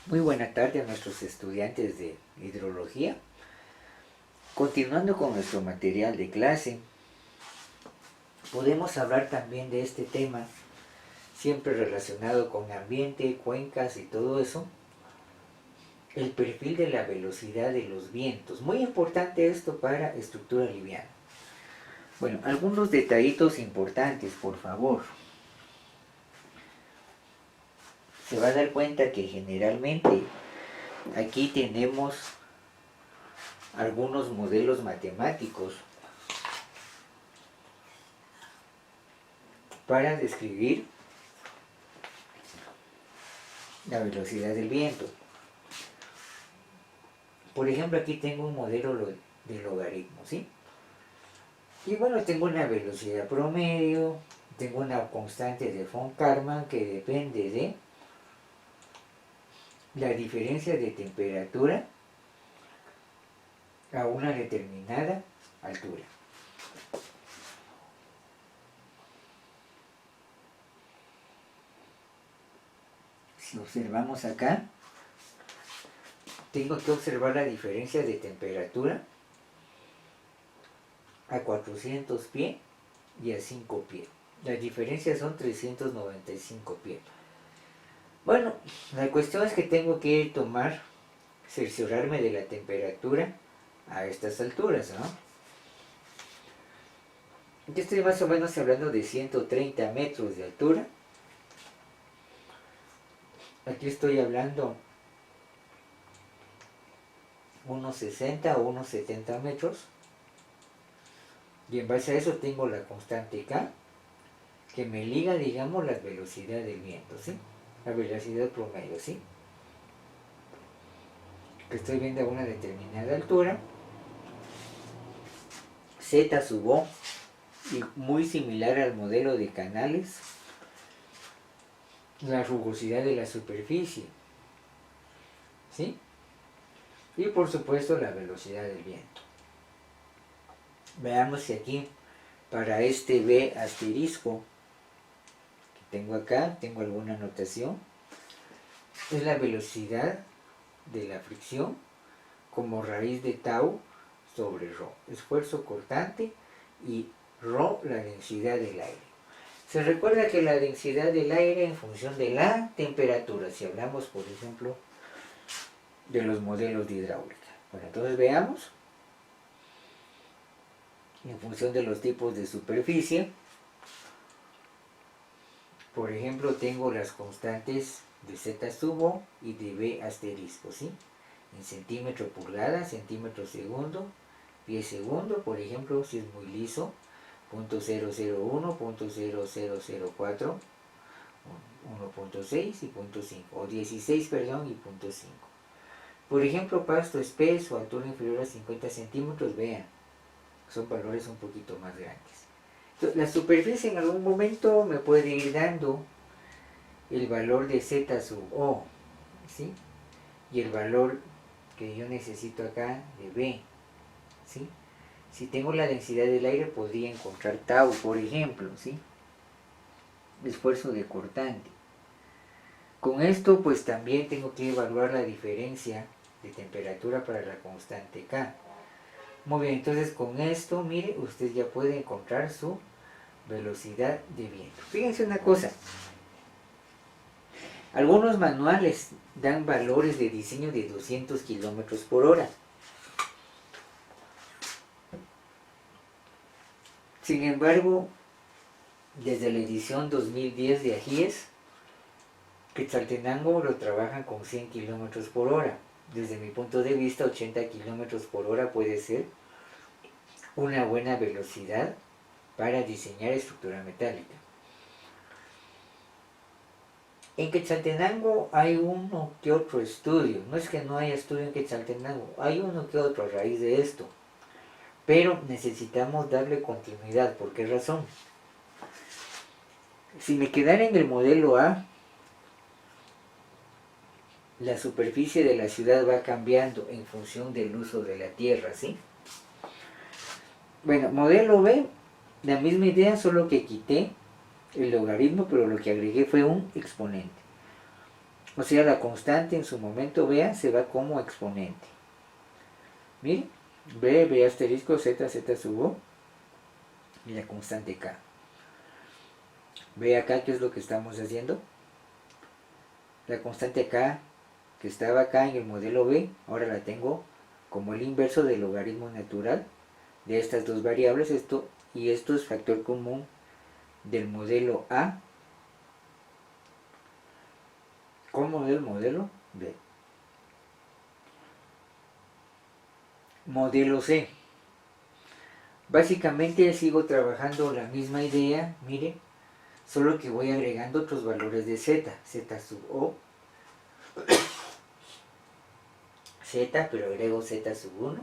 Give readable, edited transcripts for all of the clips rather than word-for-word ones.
Muy buena tarde a nuestros estudiantes de hidrología. Continuando con nuestro material de clase, podemos hablar también de este tema, siempre relacionado con ambiente, cuencas y todo eso, el perfil de la velocidad de los vientos. Muy importante esto para estructura liviana. Bueno, algunos detallitos importantes, por favor. Se va a dar cuenta que generalmente aquí tenemos algunos modelos matemáticos para describir la velocidad del viento. Por ejemplo, aquí tengo un modelo de logaritmo, ¿sí? Y bueno, tengo una velocidad promedio, tengo una constante de von Karman que depende de la diferencia de temperatura a una determinada altura. Si observamos acá, tengo que observar la diferencia de temperatura a 400 pies y a 5 pies. Las diferencias son 395 pies. Bueno, la cuestión es que tengo que cerciorarme de la temperatura a estas alturas, ¿no? Yo estoy más o menos hablando de 130 metros de altura. Aquí estoy hablando unos 60 o unos 70 metros. Y en base a eso tengo la constante K, que me liga, digamos, la velocidad del viento, ¿sí? La velocidad promedio, ¿sí? Que estoy viendo a una determinada altura. Z sub O, y muy similar al modelo de Canales, la rugosidad de la superficie, ¿sí? Y por supuesto la velocidad del viento. Veamos si aquí, para este B asterisco que tengo acá, tengo alguna notación. Es la velocidad de la fricción como raíz de tau sobre ρ. Esfuerzo cortante y ρ la densidad del aire. Se recuerda que la densidad del aire en función de la temperatura, si hablamos por ejemplo de los modelos de hidráulica. Bueno, entonces veamos. En función de los tipos de superficie, por ejemplo, tengo las constantes de Z sub O y de B asterisco, ¿sí? En centímetro pulgada, centímetro segundo, pie segundo, por ejemplo, si es muy liso, 0.001, 0.0004, 1.6 y 0.5, o 16, perdón, y 0.5. Por ejemplo, pasto espeso, altura inferior a 50 centímetros, vean, son valores un poquito más grandes. Entonces, la superficie en algún momento me puede ir dando el valor de Z sub O, ¿sí? Y el valor que yo necesito acá de B, ¿sí? Si tengo la densidad del aire podría encontrar tau, por ejemplo, ¿sí? Esfuerzo de cortante. Con esto pues también tengo que evaluar la diferencia de temperatura para la constante K. Muy bien, entonces con esto, mire, usted ya puede encontrar su velocidad de viento. Fíjense una cosa. Algunos manuales dan valores de diseño de 200 kilómetros por hora. Sin embargo, desde la edición 2010 de AGIES, Quetzaltenango lo trabajan con 100 kilómetros por hora. Desde mi punto de vista, 80 kilómetros por hora puede ser una buena velocidad para diseñar estructura metálica. En Quetzaltenango hay uno que otro estudio, no es que no haya estudio en Quetzaltenango, hay uno que otro a raíz de esto, pero necesitamos darle continuidad. ¿Por qué razón? Si me quedara en el modelo A, la superficie de la ciudad va cambiando en función del uso de la tierra, ¿sí? Bueno, modelo B, la misma idea, solo que quité el logaritmo, pero lo que agregué fue un exponente. O sea, la constante en su momento, vea, se va como exponente. Miren, B asterisco Z, Z sub O, y la constante K. Ve acá qué es lo que estamos haciendo. La constante K, que estaba acá en el modelo B, ahora la tengo como el inverso del logaritmo natural de estas dos variables, esto es factor común del modelo A como del modelo B. Modelo C. Básicamente sigo trabajando la misma idea, mire, solo que voy agregando otros valores de Z, Z sub O, Z, pero agrego Z sub 1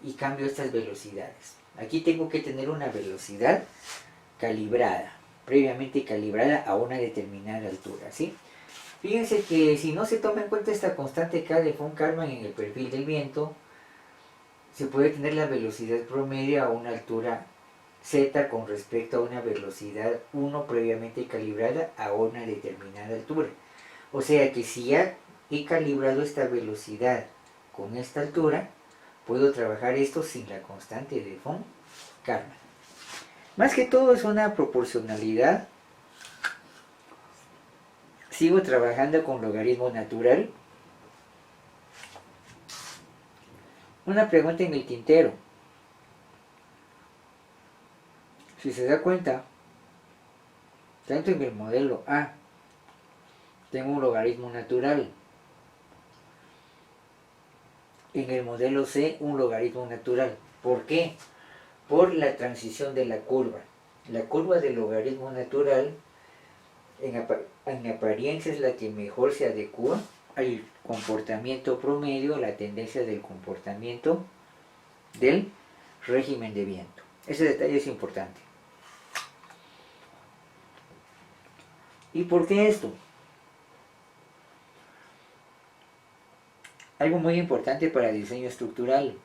y cambio estas velocidades. Aquí tengo que tener una velocidad calibrada, previamente calibrada a una determinada altura, ¿sí? Fíjense que si no se toma en cuenta esta constante K de von Karman en el perfil del viento, se puede tener la velocidad promedio a una altura Z con respecto a una velocidad 1 previamente calibrada a una determinada altura. O sea que si ya he calibrado esta velocidad con esta altura, puedo trabajar esto sin la constante de von Karman. Más que todo es una proporcionalidad. Sigo trabajando con logaritmo natural. Una pregunta en el tintero. Si se da cuenta, tanto en el modelo A tengo un logaritmo natural. En el modelo C un logaritmo natural. ¿Por qué? Por la transición de la curva. La curva del logaritmo natural en apariencia es la que mejor se adecua al comportamiento promedio, a la tendencia del comportamiento del régimen de viento. Ese detalle es importante. ¿Y por qué esto? Algo muy importante para el diseño estructural.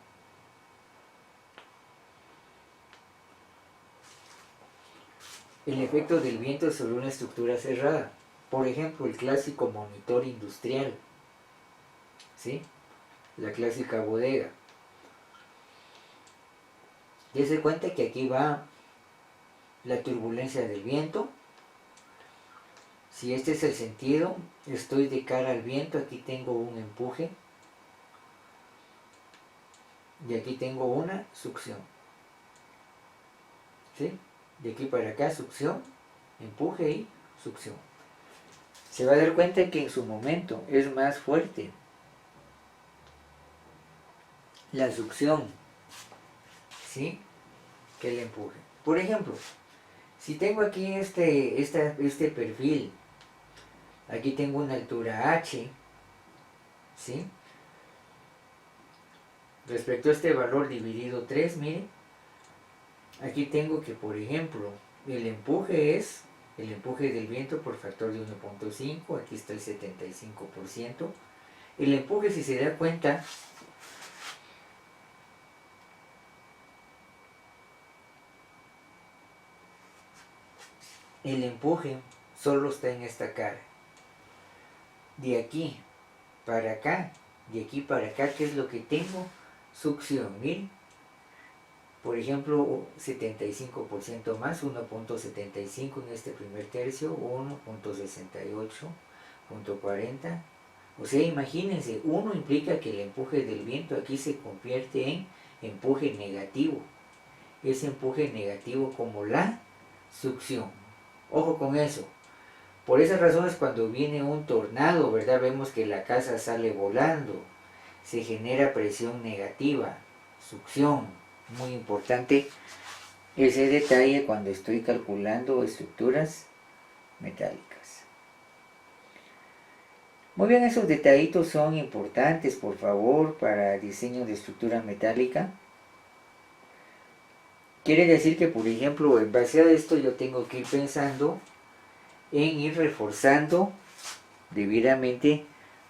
El efecto del viento sobre una estructura cerrada. Por ejemplo, el clásico monitor industrial. ¿Sí? La clásica bodega. Dese cuenta que aquí va la turbulencia del viento. Si este es el sentido, estoy de cara al viento, aquí tengo un empuje. Y aquí tengo una succión. ¿Sí? De aquí para acá, succión, empuje y succión. Se va a dar cuenta que en su momento es más fuerte la succión, ¿sí?, que el empuje. Por ejemplo, si tengo aquí este perfil, aquí tengo una altura h, ¿sí?, respecto a este valor dividido 3, miren, aquí tengo que, por ejemplo, el empuje es el empuje del viento por factor de 1.5, aquí está el 75%. El empuje, si se da cuenta, el empuje solo está en esta cara. De aquí para acá, de aquí para acá, ¿qué es lo que tengo? Succión, miren. Por ejemplo, 75% más, 1.75 en este primer tercio, 1.68.40. O sea, imagínense, 1 implica que el empuje del viento aquí se convierte en empuje negativo. Ese empuje negativo como la succión. Ojo con eso. Por esas razones, cuando viene un tornado, ¿verdad?, vemos que la casa sale volando. Se genera presión negativa, succión. Muy importante ese detalle cuando estoy calculando estructuras metálicas. Muy bien, esos detallitos son importantes, por favor, para el diseño de estructura metálica. Quiere decir que, por ejemplo, en base a esto yo tengo que ir pensando en ir reforzando debidamente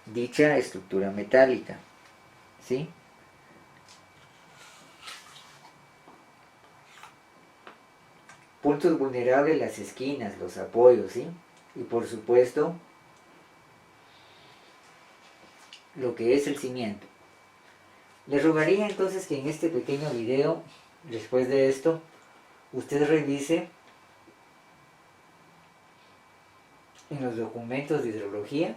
dicha estructura metálica, ¿sí? Puntos vulnerables, las esquinas, los apoyos, ¿sí? Y por supuesto, lo que es el cimiento. Les rogaría entonces que en este pequeño video, después de esto, usted revise en los documentos de hidrología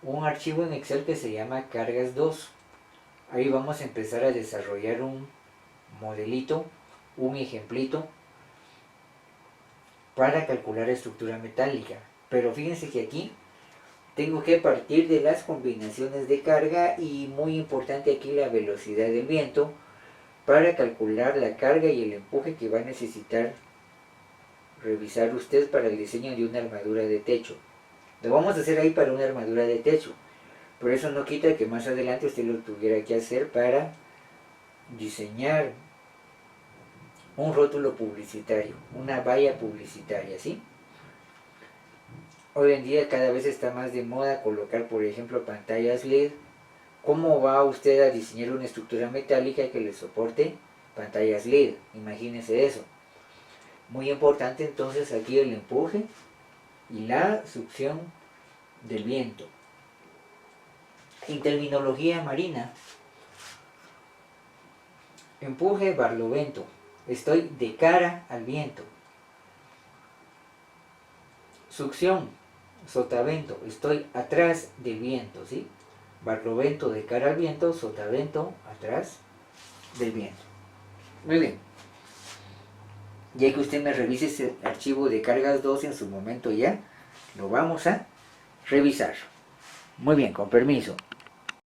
un archivo en Excel que se llama cargas 2. Ahí vamos a empezar a desarrollar un modelito, un ejemplito para calcular estructura metálica. Pero fíjense que aquí tengo que partir de las combinaciones de carga y muy importante aquí la velocidad del viento para calcular la carga y el empuje que va a necesitar revisar usted para el diseño de una armadura de techo. Lo vamos a hacer ahí para una armadura de techo, pero eso no quita que más adelante usted lo tuviera que hacer para diseñar un rótulo publicitario, una valla publicitaria, ¿sí? Hoy en día cada vez está más de moda colocar, por ejemplo, pantallas LED. ¿Cómo va usted a diseñar una estructura metálica que le soporte pantallas LED? Imagínese eso. Muy importante entonces aquí el empuje y la succión del viento. En terminología marina, empuje barlovento, estoy de cara al viento. Succión, sotavento, estoy atrás del viento, ¿sí? Barlovento de cara al viento, sotavento atrás del viento. Muy bien. Ya que usted me revise ese archivo de cargas 2 en su momento ya, lo vamos a revisar. Muy bien, con permiso.